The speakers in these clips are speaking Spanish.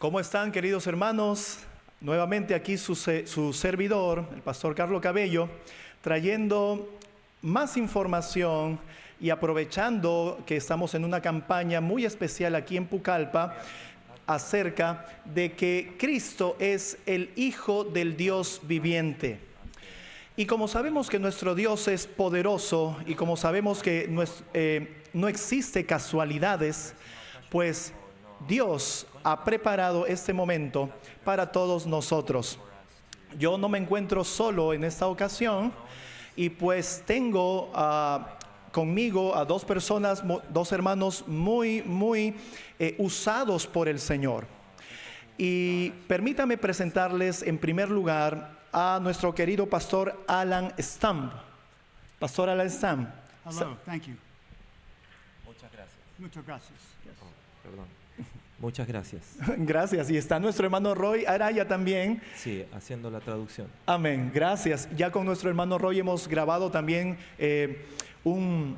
¿Cómo están, queridos hermanos? Nuevamente aquí su servidor, el pastor Carlos Cabello, trayendo más información y aprovechando que estamos en una campaña muy especial aquí en Pucallpa acerca de que Cristo es el Hijo del Dios viviente. Y como sabemos que nuestro Dios es poderoso y como sabemos que no existe casualidades, pues Dios ha preparado este momento para todos nosotros. Yo no me encuentro solo en esta ocasión y pues tengo conmigo a dos personas, dos hermanos muy usados por el Señor. Y permítame presentarles en primer lugar a nuestro querido pastor Alan Stamp. Pastor Alan Stamp. Hello, thank you. Muchas gracias. Muchas gracias. Yes. Perdón. Muchas gracias. Gracias. Y está nuestro hermano Roy Araya también. Sí, haciendo la traducción. Amén. Gracias. Ya con nuestro hermano Roy hemos grabado también un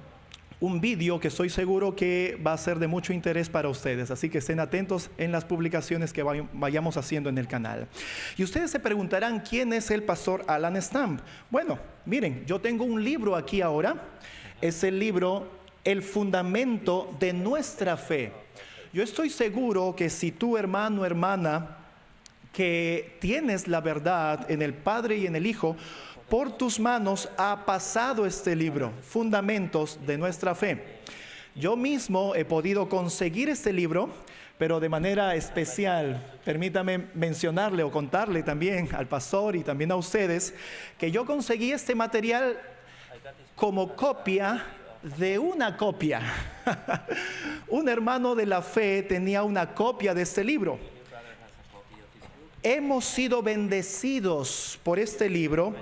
vídeo que estoy seguro que va a ser de mucho interés para ustedes. Así que estén atentos en las publicaciones que vayamos haciendo en el canal. Y ustedes se preguntarán, ¿quién es el pastor Alan Stamp? Bueno, miren, yo tengo un libro aquí ahora. Es el libro El Fundamento de Nuestra Fe. Yo estoy seguro que si tú, hermano o hermana, que tienes la verdad en el Padre y en el Hijo, por tus manos ha pasado este libro, Fundamentos de Nuestra Fe. Yo mismo he podido conseguir este libro, pero de manera especial. Permítame mencionarle o contarle también al pastor y también a ustedes que yo conseguí este material como copia de una copia. Un hermano de la fe tenía una copia de este libro. Hemos sido bendecidos por este libro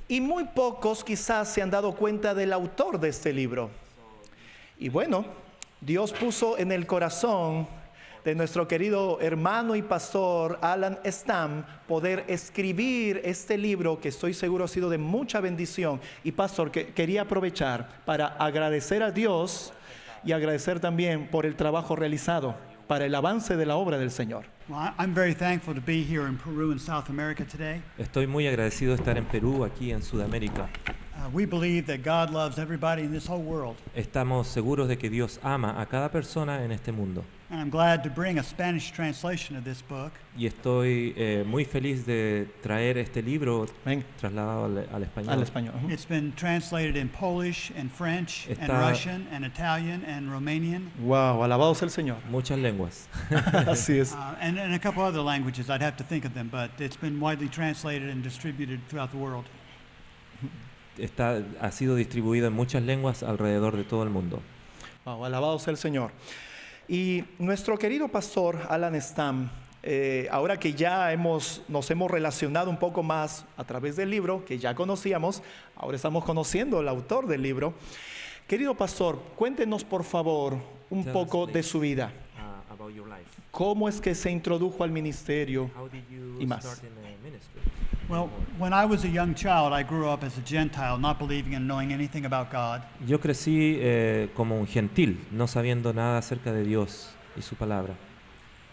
y muy pocos quizás se han dado cuenta del autor de este libro. Y bueno, Dios puso en el corazón de nuestro querido hermano y pastor Alan Stamp poder escribir este libro que estoy seguro ha sido de mucha bendición. Y pastor, quería aprovechar para agradecer a Dios y agradecer también por el trabajo realizado para el avance de la obra del Señor. Well, I'm very thankful to be here in Peru and South America today. Estoy muy agradecido de estar en Perú, aquí en Sudamérica. We believe that God loves everybody in this whole world. Estamos seguros de que Dios ama a cada persona en este mundo. And I'm glad to bring a Spanish translation of this book. Y estoy muy feliz de traer este libro Ven. trasladado al español. Al español. It's been translated in Polish and French and Está- Russian and Italian and Romanian Wow, alabado sea el Señor. Muchas lenguas. Así es. and a couple other languages. I'd have to think of them, but it's been widely translated and distributed throughout the world. Ha sido distribuido en muchas lenguas alrededor de todo el mundo. Wow, alabado sea el Señor. Y nuestro querido pastor Alan Stamp, ahora que ya nos hemos relacionado un poco más a través del libro, que ya conocíamos, ahora estamos conociendo al autor del libro. Querido pastor, cuéntenos por favor un Tell poco us, de su vida. About your life. ¿Cómo es que se introdujo al ministerio? How did you Y más. start in the ministry? Well, when I was a young child, I grew up as a Gentile, not believing and knowing anything about God. Yo crecí como un gentil, no sabiendo nada acerca de Dios y su palabra.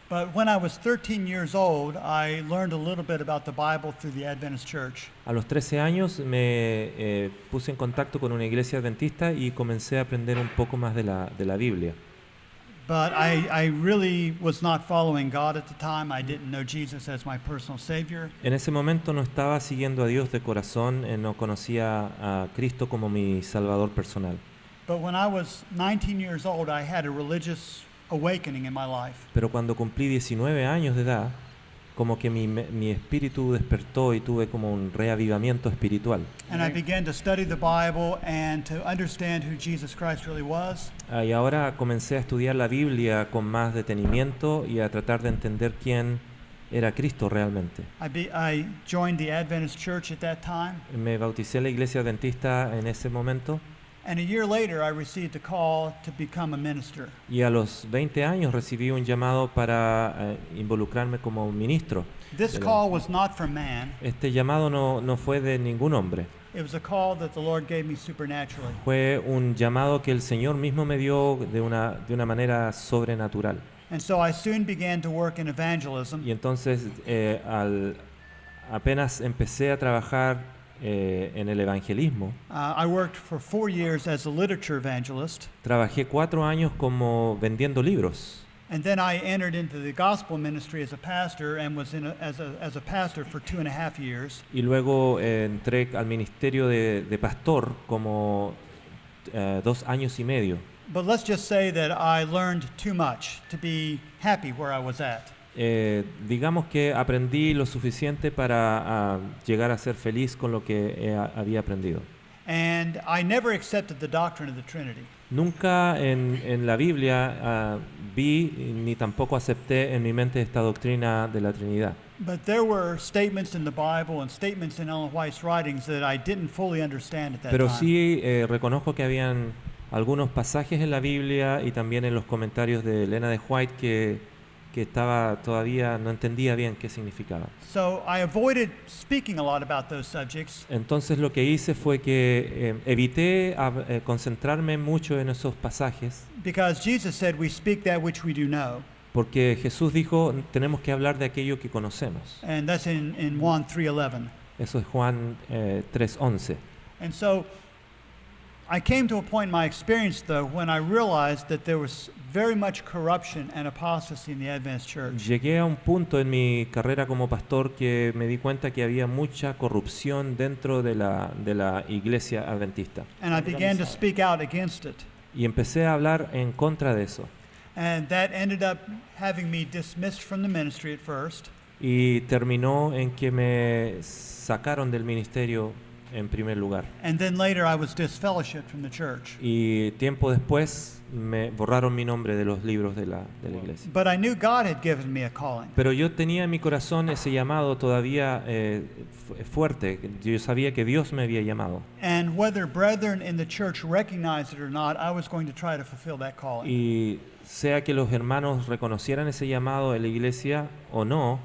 But when I was 13 years old, I learned a little bit about the Bible through the Adventist Church. A los 13 años me puse en contacto con una iglesia adventista y comencé a aprender un poco más de la Biblia. But I really was not following God at the time. I didn't know Jesus as my personal Savior. En ese momento no estaba siguiendo a Dios de corazón, no conocía a Cristo como mi Salvador personal. But when I was 19 years old, I had a religious awakening in my life. Pero cuando cumplí 19 años de edad, como que mi espíritu despertó y tuve como un reavivamiento espiritual. And I began to study the Bible and to understand who Jesus Christ really was. Y ahora comencé a estudiar la Biblia con más detenimiento y a tratar de entender quién era Cristo realmente. I joined the Adventist Church at that time. Me bauticé en la iglesia adventista en ese momento And a year later, I received a call to become a minister. y a los 20 años recibí un llamado para involucrarme como ministro. This call was not from man. Este llamado no fue de ningún hombre. It was a call that the Lord gave me supernaturally. Fue un llamado que el Señor mismo me dio de una manera sobrenatural. And so I soon began to work in evangelism. Y entonces apenas empecé a trabajar en el evangelismo, I worked for 4 years as a literature evangelist. trabajé 4 años como vendiendo libros. And then I entered into the gospel ministry as a pastor and was as a pastor for 2.5 years. Y luego entré al ministerio de pastor como 2 años y medio. But let's just say that I learned too much to be happy where I was at. Digamos que aprendí lo suficiente para llegar a ser feliz con lo que había aprendido. And I never accepted the doctrine of the Trinity. Nunca en la Biblia vi ni tampoco acepté en mi mente esta doctrina de la Trinidad. But there were statements in the Bible and statements in Ellen White's writings that I didn't fully understand at that Pero time. sí reconozco que habían algunos pasajes en la Biblia y también en los comentarios de Elena de White que estaba todavía no entendía bien qué significaba. So I avoided speaking a lot about those subjects Entonces lo que hice fue que evité concentrarme mucho en esos pasajes because Jesus said we speak that which we do know. porque Jesús dijo tenemos que hablar de aquello que conocemos. And that's in Juan 3:11. Eso es Juan 3:11. And so I came to a point in my experience, though, when I realized that there was very much corruption and apostasy in the Adventist Church. Llegué a un punto en mi carrera como pastor que me di cuenta que había mucha corrupción dentro de la iglesia adventista. And I began to speak out against it. Y empecé a hablar en contra de eso. And that ended up having me dismissed from the ministry at first. Y terminó en que me sacaron del ministerio en primer lugar. And then later I was disfellowshipped from the church. Y tiempo después me borraron mi nombre de los libros de la iglesia. But I knew God had given me a calling. Pero yo tenía en mi corazón ese llamado todavía fuerte. Yo sabía que Dios me había llamado. And whether brethren in the church recognized it or not, I was going to try to fulfill that calling. Y sea que los hermanos reconocieran ese llamado en la iglesia o no,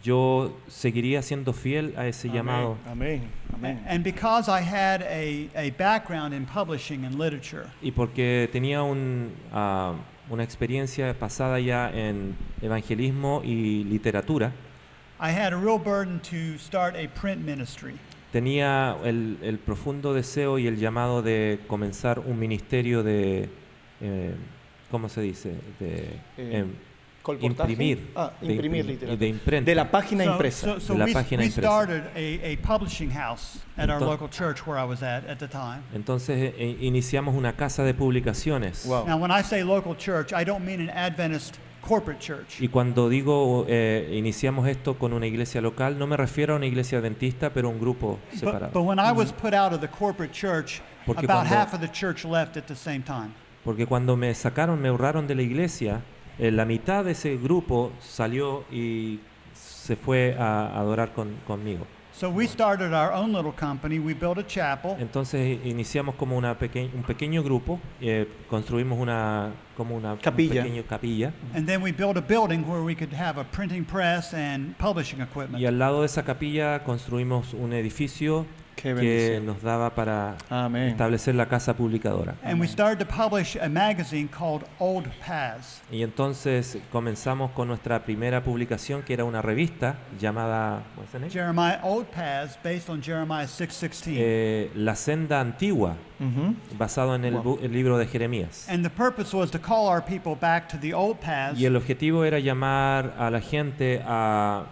yo seguiría siendo fiel a ese llamado. Amén. Amén. And because I had a background in publishing and literature, Y porque tenía una experiencia pasada ya en evangelismo y literatura, I had a real burden to start a print ministry. tenía el profundo deseo y el llamado de comenzar un ministerio de, ¿cómo se dice? De Colportaje. imprimir, Imprimir de literatura. imprenta. De la página impresa. So De la we página we impresa. started a publishing house at our Entonces- local church where I was at the time. Entonces iniciamos una casa de publicaciones. Wow. Now, when I say local church, I don't mean an Adventist corporate church. Y cuando digo iniciamos esto con una iglesia local, no me refiero a una iglesia adventista, pero un grupo separado. But when I was put out of the corporate church, Porque about cuando- half of the church left at the same time. Porque cuando me sacaron, me borraron de la iglesia, la mitad de ese grupo salió y se fue a adorar conmigo. So we started our own little company. We built a chapel. Entonces iniciamos como un pequeño grupo, construimos una Capilla. pequeña capilla And then we built a building where we could have a printing press and publishing equipment. y al lado de esa capilla construimos un edificio Qué que bendición. nos daba para Amén. establecer la casa publicadora. And we started to publish a magazine called Old Paths. Y entonces comenzamos con nuestra primera publicación, que era una revista llamada ¿cómo se llama? Jeremiah Old Paths, based on Jeremiah 6:16. La Senda Antigua, Ujú. basado en Wow. el libro de Jeremías. And the purpose was to call our people back to the old paths Y el objetivo era llamar a la gente a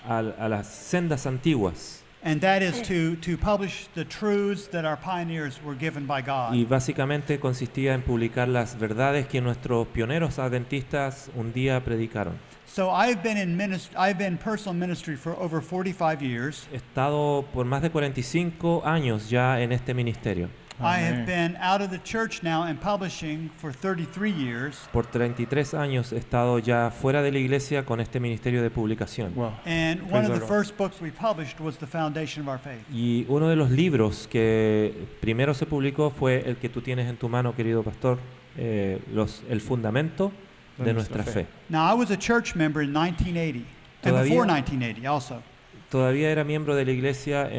las sendas antiguas. and that is to publish the truths that our pioneers were given by God. Y básicamente consistía en publicar las verdades que nuestros pioneros adventistas un día predicaron. So I've been personal ministry for over 45 years. He estado por más de 45 años ya en este ministerio. I have Amén. been out of the church now and publishing for 33 years. Por 33 años he estado ya fuera de la iglesia con este ministerio de publicación. Wow. And Praise one of the the Lord. first books we published was The Foundation of Our Faith. Y uno de los libros que primero se publicó fue el que tú tienes en tu mano, querido pastor, El Fundamento de nuestra fe. Now, I was a church member in 1980, and Todavía- before 1980 also. Todavía era miembro de la iglesia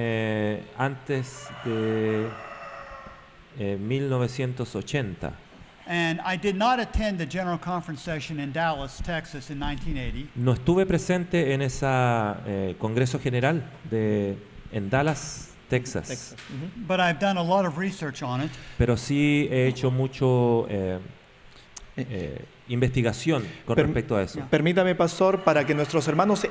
antes de 1980. And I did not attend the General Conference session in Dallas, Texas in 1980. No estuve presente en ese Congreso General en Dallas, Texas, Texas. Ujú. But I've done a lot of research on it, pero sí he hecho mucho investigación con Perm- respecto a eso. Permítame, pastor, para que nuestros hermanos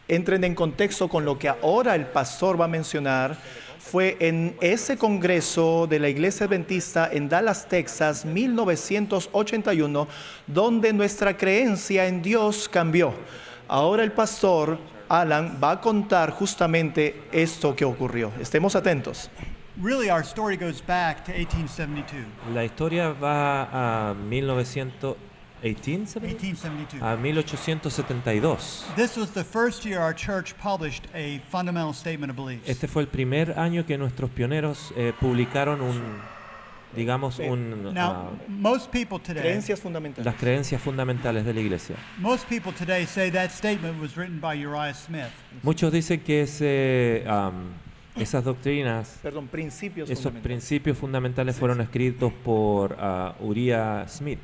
entren en contexto con lo que ahora el pastor va a mencionar. Fue en ese congreso de la Iglesia Adventista en Dallas, Texas, 1981, donde nuestra creencia en Dios cambió. Ahora el pastor Alan va a contar justamente esto que ocurrió. Estemos atentos. really our story goes back to 1872. La historia va a 1872. A 1872. This was the first year our church published a fundamental statement of beliefs. Este fue el primer año que nuestros pioneros publicaron Now, most people today, Creencias fundamentales. las creencias fundamentales de la iglesia. most people today say that statement was written by Uriah Smith. Muchos dicen que esas doctrinas, Perdón, principios esos fundamentales. principios fundamentales fueron escritos por Uriah Smith.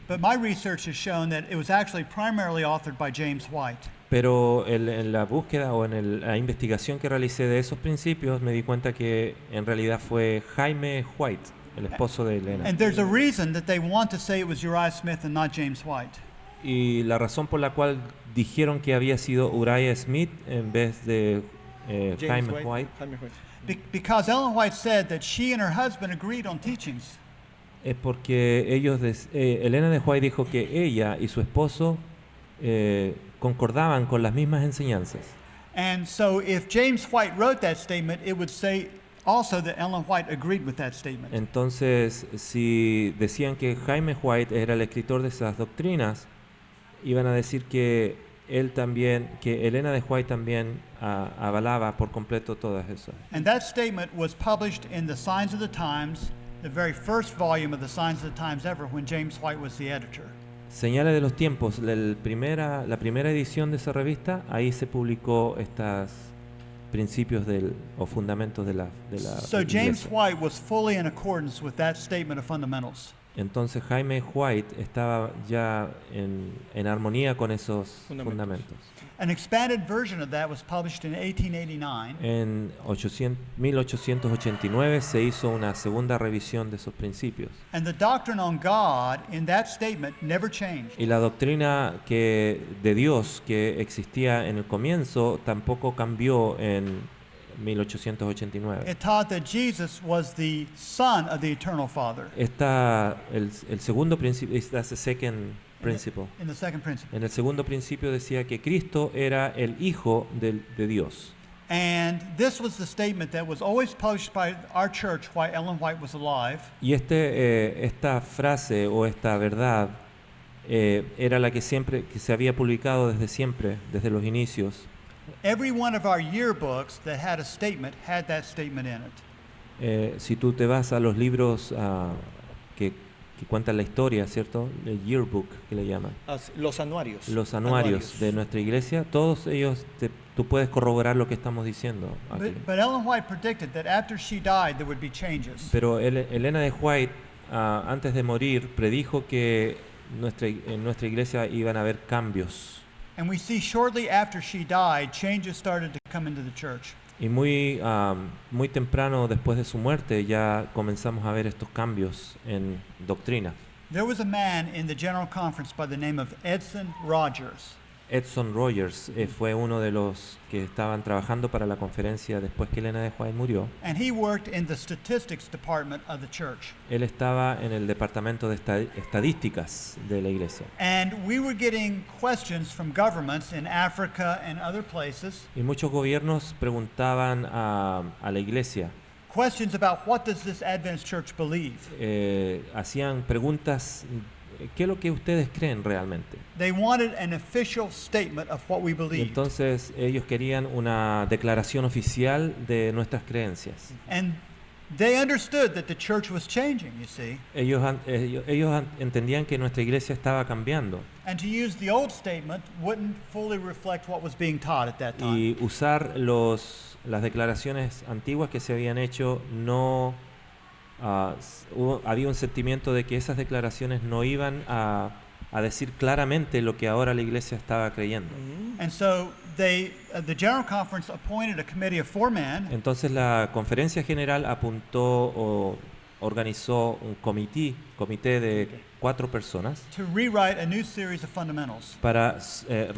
But my research has shown that it was actually primarily authored by James White. Pero en la búsqueda o en la investigación que realicé de esos principios me di cuenta que en realidad fue Jaime White, el esposo de Elena. And there's a reason that they want to say it was Uriah Smith and not James White. Y la razón por la cual dijeron que había sido Uriah Smith en vez de Jaime White Jaime White. Because Ellen White said that she and her husband agreed on teachings. es porque Elena de White dijo que ella y su esposo concordaban con las mismas enseñanzas. And so if James White wrote that statement, it would say also that Ellen White agreed with that statement. Entonces, si decían que Jaime White era el escritor de esas doctrinas, iban a decir que él también, que Elena de White también avalaba por completo todas esas. And that statement was published in the Signs of the Times, the very first volume of the Signs of the Times ever, when James White was the editor. Señales de los tiempos, la primera edición de esa revista, ahí se publicó estos principios o fundamentos de la So James iglesia. White was fully in accordance with that statement of fundamentals. Entonces Jaime White estaba ya en armonía con esos fundamentos. An expanded version of that was published in 1889. En 1889 se hizo una segunda revisión de esos principios. And the doctrine on God in that statement never changed. Y la doctrina de Dios que existía en el comienzo tampoco cambió en 1889. It taught that Jesus was the Son of the Eternal Father El segundo principio, that's the second principle. in the second principle. En el segundo principio decía que Cristo era el Hijo de Dios. And this was the statement that was always published by our church while Ellen White was alive. Y esta frase o esta verdad era la que se había publicado desde siempre, desde los inicios. Every one of our yearbooks that had a statement had that statement in it. Si tú te vas a los libros que cuentan la historia, ¿cierto? El yearbook que le llaman. Los anuarios. Los anuarios de nuestra iglesia, todos ellos, tú puedes corroborar lo que estamos diciendo aquí. But Ellen White predicted that after she died there would be changes. Pero Elena de White, antes de morir, predijo que en nuestra iglesia iban a haber cambios. And we see shortly after she died, changes started to come into the church. Y muy temprano después de su muerte ya comenzamos a ver estos cambios en doctrina. There was a man in the General Conference by the name of Edson Rogers. Edson Rogers fue uno de los que estaban trabajando para la conferencia después que Elena de White murió. And he worked in the statistics department of the church. Él estaba en el departamento de estadísticas de la iglesia. And we were getting questions from governments in Africa and other places, Y muchos gobiernos preguntaban a la iglesia, questions about what does this Adventist church believe? hacían preguntas, ¿qué es lo que ustedes creen realmente? They wanted an official statement of what we Y believe. entonces ellos querían una declaración oficial de nuestras creencias. And they understood that the church was changing, you see. Ellos entendían que nuestra iglesia estaba cambiando And to use the old statement wouldn't fully reflect what was being taught at that time. y usar las declaraciones antiguas que se habían hecho no había un sentimiento de que esas declaraciones no iban a decir claramente lo que ahora la iglesia estaba creyendo. And so the General Conference appointed a committee of 4 men Entonces la conferencia general apuntó o organizó un comité de 4 personas to rewrite a new series of fundamentals. para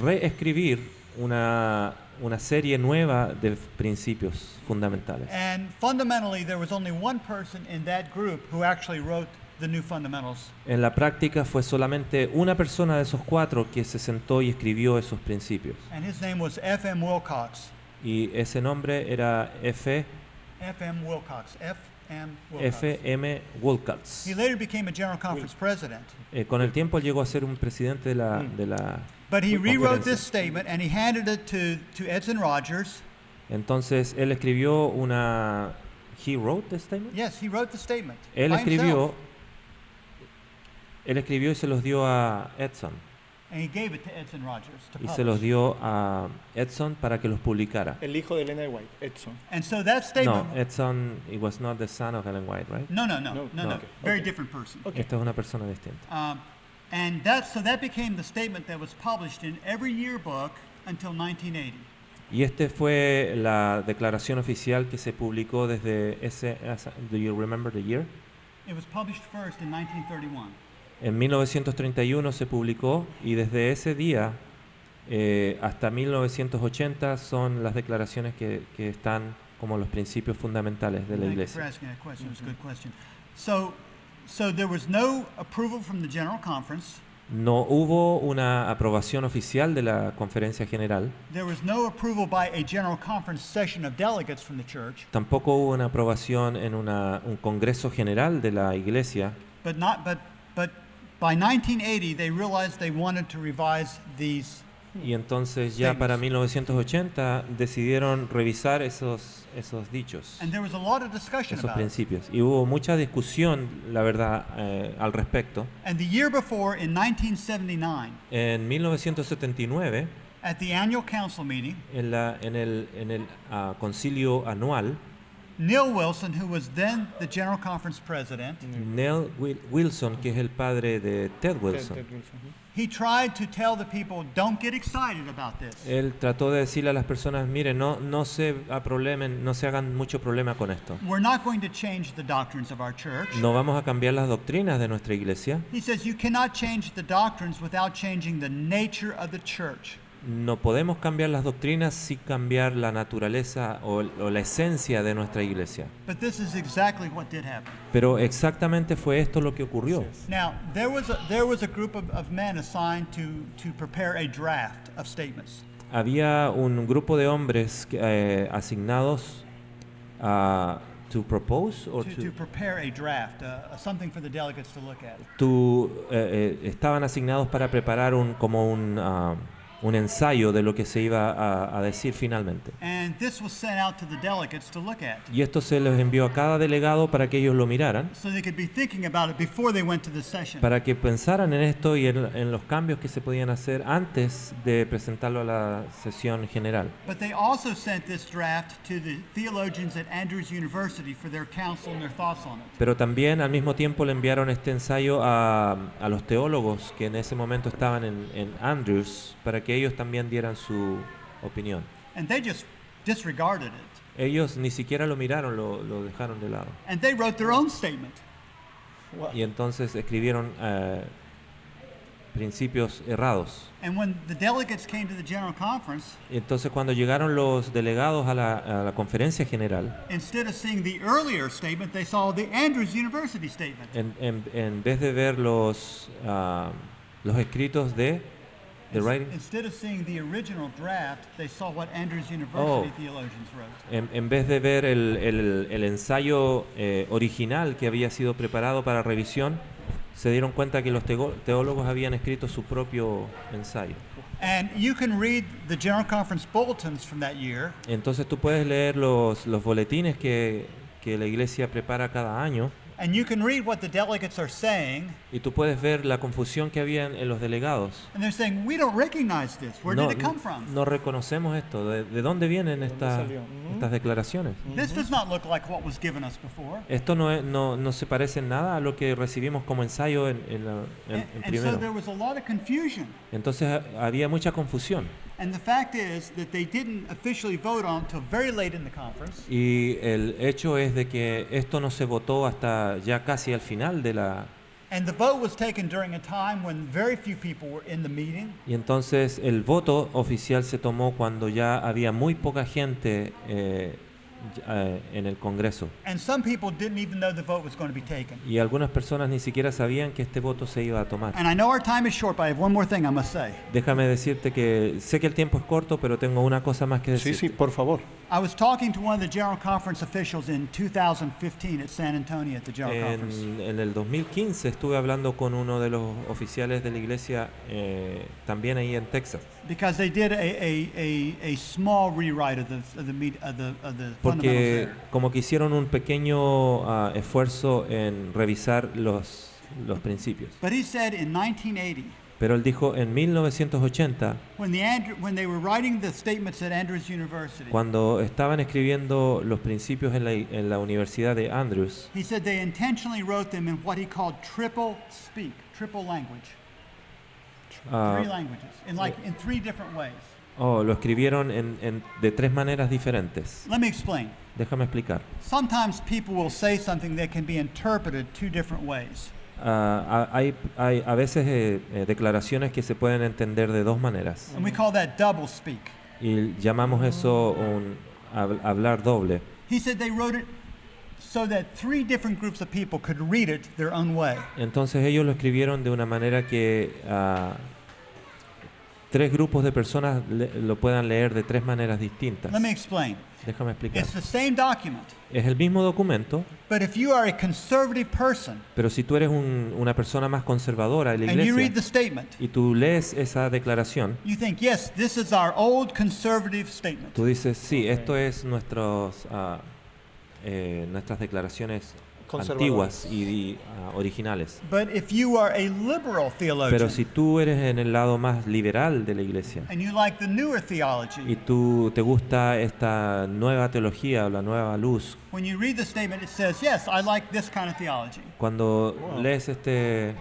reescribir una serie nueva de principios fundamentales. And fundamentally, there was only one person in that group who actually wrote the new fundamentals. En la práctica fue solamente una persona de esos 4 que se sentó y escribió esos principios. And his name was F.M. Wilcox. Y ese nombre era F.M. Wilcox. F.M. Wilcox. F.M. Wilcox. He later became a General Conference president. Con el tiempo llegó a ser un presidente de la But he rewrote conferencia. this statement and he handed it to Edson Rogers. Entonces él escribió una... He wrote the statement? Yes, he wrote the statement. Él by escribió, himself. y se los dio a Edson. And he gave it to Edson Rogers to Y se los publish. dio a Edson para que los publicara. El hijo de Elena de White, Edson. And so that No, statement. Edson, it was not the son of Ellen White, right? No. No. Very Okay. different person. Okay. Esta es una persona distinta. And that became the statement that was published in every yearbook until 1980. Y este fue la declaración oficial que se publicó desde do you remember the year? It was published first in 1931. En 1931 se publicó y desde ese día hasta 1980 son las declaraciones que están como los principios fundamentales de la Thank you for iglesia. asking that question. It was a good question. So there was no approval from the General Conference. No hubo una aprobación oficial de la conferencia general, There was no approval by a General Conference session of delegates from the church. tampoco hubo una aprobación en un congreso general de la iglesia, But by 1980, they realized they wanted to revise these. y entonces ya para 1980 decidieron revisar esos dichos, And there was a lot of discussion esos about it. principios. Y hubo mucha discusión, la verdad, al respecto. And the year before, in 1979, En 1979, at the annual council meeting, en el concilio anual, Neil Wilson, who was then the General Conference president, Neil Wilson, que es el padre de Ted Wilson, he tried to tell the people, don't get excited about this. él trató de decirle a las personas, miren, no se aprolemen, no se hagan mucho problema con esto. We're not going to change the doctrines of our church. No vamos a cambiar las doctrinas de nuestra iglesia. He says you cannot change the doctrines without changing the nature of the church. No podemos cambiar las doctrinas sin cambiar la naturaleza o la esencia de nuestra iglesia. But this is exactly what did happen. Pero exactamente fue esto lo que ocurrió. Now, there was a group of men assigned to prepare a draft of statements. Había un grupo de hombres asignados a to propose or To prepare a draft, something for the delegates to look at. estaban asignados para preparar un ensayo de lo que se iba a decir finalmente. And this was sent out to the delegates to look at, Y esto se les envió a cada delegado para que ellos lo miraran, so they could be thinking about it before they went to the session. para que pensaran en esto y en los cambios que se podían hacer antes de presentarlo a la sesión general. But they also sent this draft to the theologians at Andrews University for their counsel and their thoughts on it. Pero también al mismo tiempo le enviaron este ensayo a los teólogos que en ese momento estaban en Andrews para que ellos también dieran su opinión. And they just disregarded it. Ellos ni siquiera lo miraron, lo dejaron de lado. And they wrote their own statement. Y entonces escribieron principios errados. And when the delegates came to the General Conference, Entonces cuando llegaron los delegados a la conferencia general, instead of seeing the earlier statement, they saw the Andrews University statement. en vez de ver los escritos de the writing, Instead of seeing the original draft, they saw what Andrews University Oh. theologians wrote. en vez de ver el ensayo original que había sido preparado para revisión, se dieron cuenta que los teólogos habían escrito su propio ensayo. And you can read the General Conference bulletins from that year, Entonces tú puedes leer los boletines que la iglesia prepara cada año, And you can read what the delegates are saying, Y tú puedes ver la confusión que había en los delegados. and they're saying, we don't recognize this. Where No, did it come from? no reconocemos esto. ¿De dónde vienen salió? estas declaraciones? This does not look like what was given us before. Esto no se parece en nada a lo que recibimos como ensayo en And so primero. there was a lot of confusion. Entonces había mucha confusión. And the fact is that they didn't officially vote on until very late in the conference. Y el hecho es de que esto no se votó hasta ya casi al final de la... And the vote was taken during a time when very few people were in the meeting. Y entonces el voto oficial se tomó cuando ya había muy poca gente en el Congreso. And some people didn't even know the vote was going to be taken. Y algunas personas ni siquiera sabían que este voto se iba a tomar. And I know our time is short, but I have one more thing I must say. Déjame decirte que sé que el tiempo es corto, pero tengo una cosa más que Sí, decirte. sí, por favor. I was talking to one of the General Conference officials in 2015 at San Antonio at the General Conference. En el 2015 estuve hablando con uno de los oficiales de la iglesia también ahí en Texas, Because they did a small rewrite of the fundamentals porque there. como que hicieron un pequeño esfuerzo en revisar los principios. But he said in 1980, Pero él dijo en 1980, when they were writing the statements at Andrews University, cuando estaban escribiendo los principios en la Universidad de Andrews, he said they intentionally wrote them in what he called triple speak, triple language, ah, three languages, in three different ways. lo escribieron de tres maneras diferentes. Let me explain. Déjame explicar. Sometimes people will say something that can be interpreted two different ways. Hay a veces declaraciones que se pueden entender de dos maneras And we call that double speak. y llamamos eso hablar doble. He said they wrote it so that three different groups of people could read it their own way. Entonces ellos lo escribieron de una manera que tres grupos de personas lo puedan leer de tres maneras distintas. Let me explain. Déjame explicar. It's the same document, Es el mismo documento, but if you are a conservative person pero si tú eres una persona más conservadora de la and you read iglesia the statement, y tú lees esa declaración, you think, yes, this is our old conservative statement. tú dices, sí, esto es nuestras declaraciones antiguas y originales. But if you are a liberal Pero theologian si tú eres en el lado más liberal de la iglesia and you like the newer y theology, tú te gusta esta nueva teología o la nueva luz, when you read the statement, it says, yes, I like this kind of theology. cuando lees este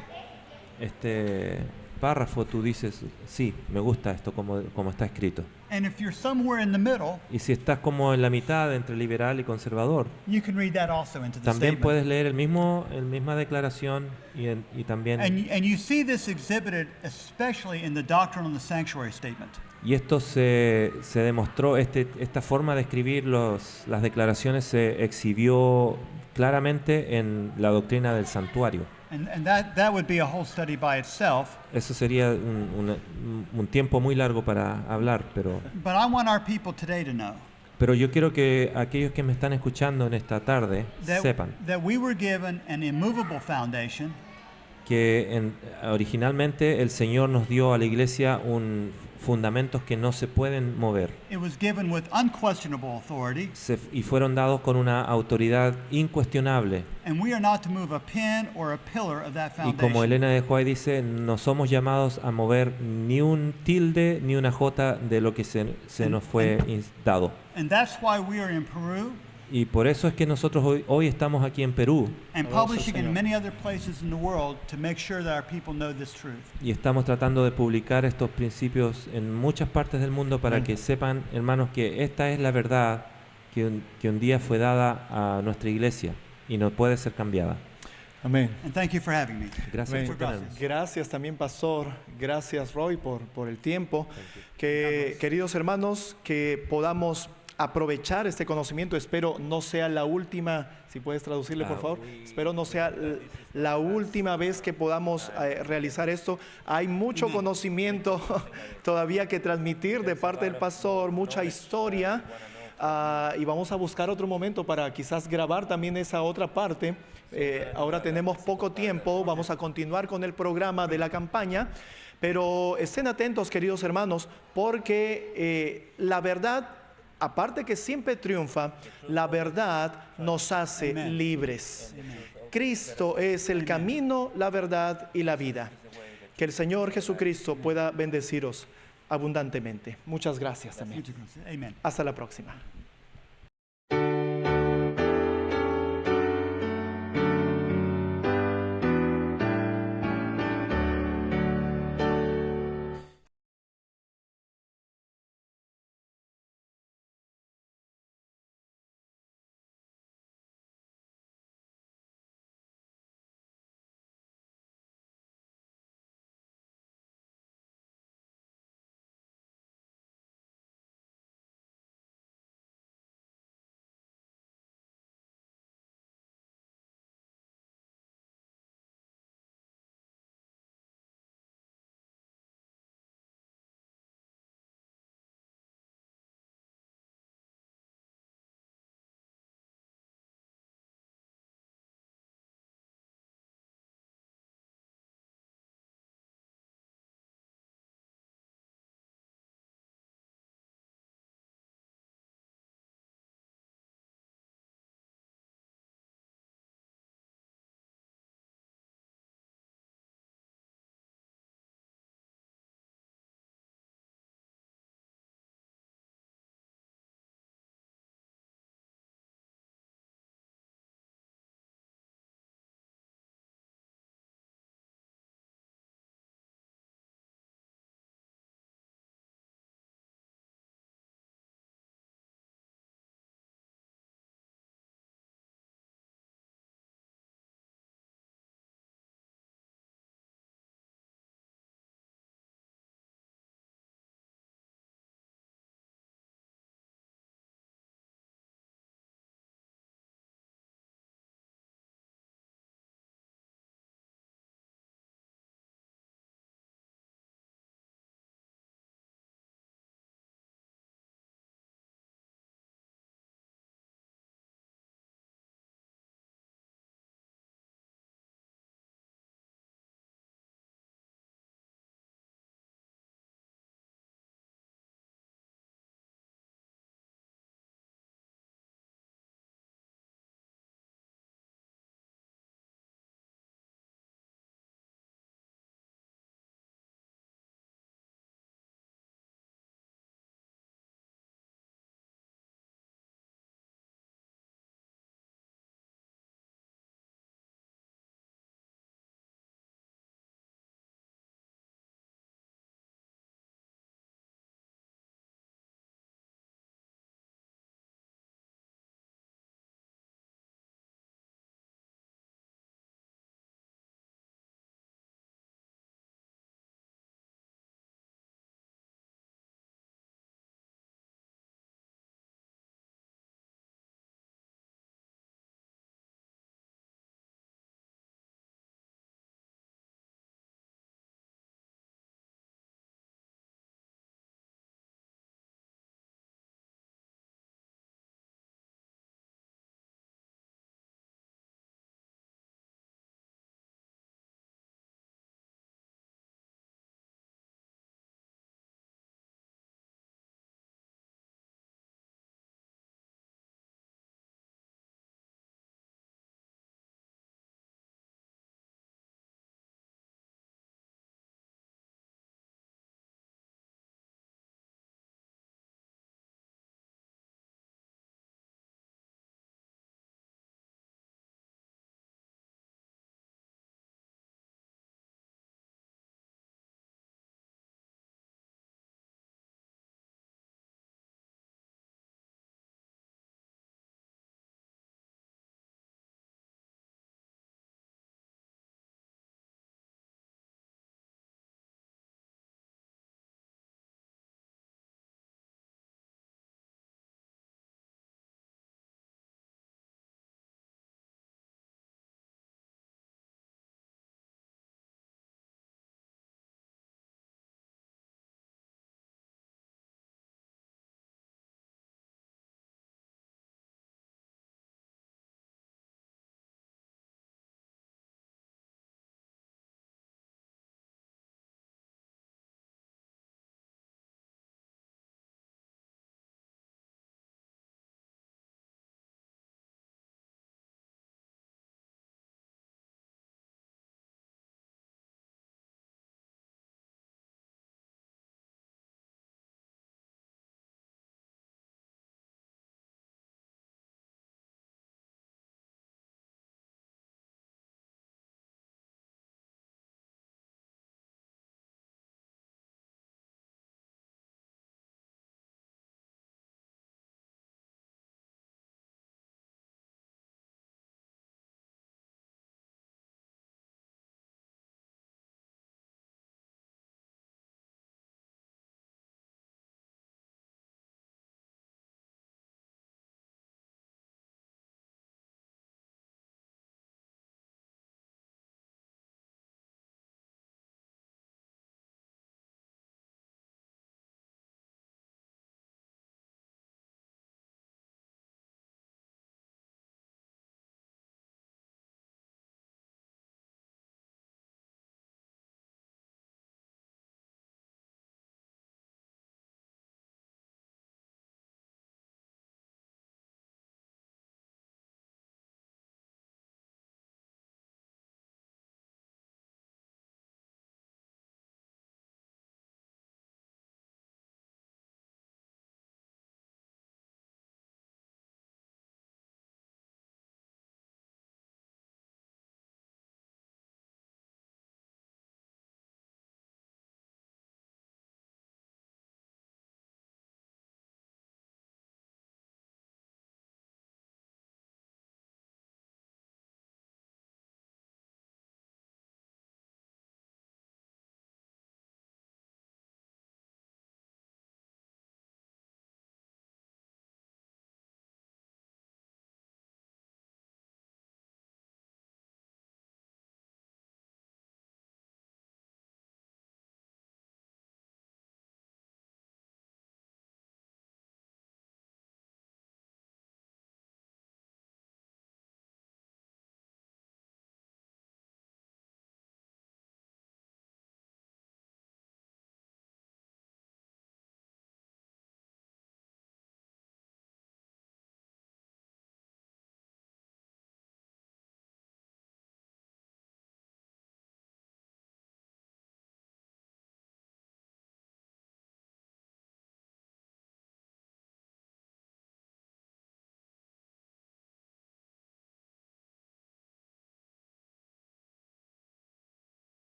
párrafo, tú dices, sí, me gusta esto como está escrito. And if you're somewhere in the middle, Y si estás como en la mitad entre liberal y conservador, you can read that also into the también statement. puedes leer el misma declaración y también... And you see this exhibited especially in the Doctrine on the Sanctuary statement. Y esto se demostró, esta forma de escribir las declaraciones se exhibió claramente en la doctrina del santuario. And that would be a whole study by itself. Eso sería un tiempo muy largo para hablar, But I want our people today to know pero yo quiero que aquellos que me están escuchando en esta tarde sepan that we were given an immovable foundation, que originalmente el Señor nos dio a la iglesia fundamentos que no se pueden mover. it was given with unquestionable authority, Y fueron dados con una autoridad incuestionable. and we are not to move a pin or a pillar of that Y como foundation. Elena de White dice, no somos llamados a mover ni un tilde ni una jota de lo que se nos fue dado. And that's why we are in Peru Y por eso es que nosotros hoy estamos aquí en Perú and Alabanza al publishing in Señor. many other places in the world to make sure that our people know this truth. y estamos tratando de publicar estos principios en muchas partes del mundo para Amén. que sepan, hermanos, que esta es la verdad que un día fue dada a nuestra iglesia y no puede ser cambiada. Amén. And thank you for having me. Gracias Amén. por tenernos. Gracias también, Pastor. Gracias, Roy, por el tiempo. Que, queridos hermanos, que podamos aprovechar este conocimiento. Espero no sea la última, si puedes traducirle, por favor. Espero no sea la última vez que podamos realizar esto. Hay mucho conocimiento todavía que transmitir de parte del pastor, mucha historia. Y vamos a buscar otro momento para quizás grabar también esa otra parte. Ahora tenemos poco tiempo, vamos a continuar con el programa de la campaña, pero estén atentos, queridos hermanos, porque la verdad, aparte que siempre triunfa, la verdad nos hace Amen. libres. Cristo es el camino, la verdad y la vida. Que el Señor Jesucristo pueda bendeciros abundantemente. Muchas gracias también. Amen. Hasta la próxima.